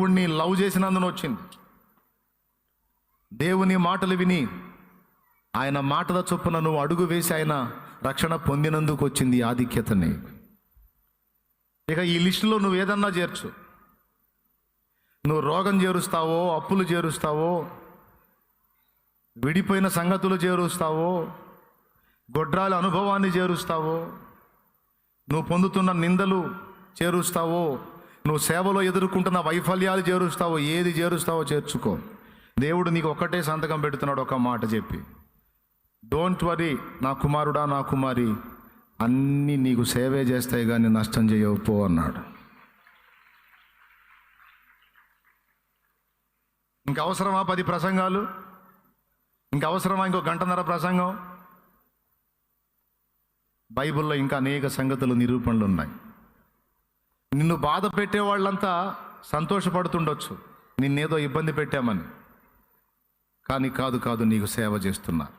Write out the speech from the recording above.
దేవుణ్ణి లవ్ చేసినందున వచ్చింది. దేవుని మాటలు విని ఆయన మాటల చొప్పున నువ్వు అడుగు వేసి ఆయన రక్షణ పొందినందుకు వచ్చింది ఆధిక్యతని. ఇక ఈ లిస్టులో నువ్వు ఏదన్నా చేర్చు. నువ్వు రోగం చేరుస్తావో, అప్పులు చేరుస్తావో, విడిపోయిన సంగతులు చేరుస్తావో, గొడ్రాల అనుభవాన్ని చేరుస్తావో, నువ్వు పొందుతున్న నిందలు చేరుస్తావో, నువ్వు సేవలో ఎదుర్కొంటున్న వైఫల్యాలు చేరుస్తావో, ఏది చేరుస్తావో చేర్చుకో. దేవుడు నీకు ఒక్కటే సంతకం పెడుతున్నాడు, ఒక మాట చెప్పి, డోంట్ వరీ నా కుమారుడా, నా కుమారి, అన్నీ నీకు సేవే చేస్తాయి కానీ నష్టం చేయకపో అన్నాడు. ఇంక అవసరమా 10 ప్రసంగాలు? ఇంక అవసరమా ఇంకో 1.5 గంట ప్రసంగం? బైబిల్లో ఇంకా అనేక సంగతులు, నిరూపణలు ఉన్నాయి. నిన్ను బాధ పెట్టే వాళ్ళంతా సంతోషపడుతుండొచ్చు నిన్నేదో ఇబ్బంది పెట్టామని, కానీ కాదు నీకు సేవ చేస్తున్నారు.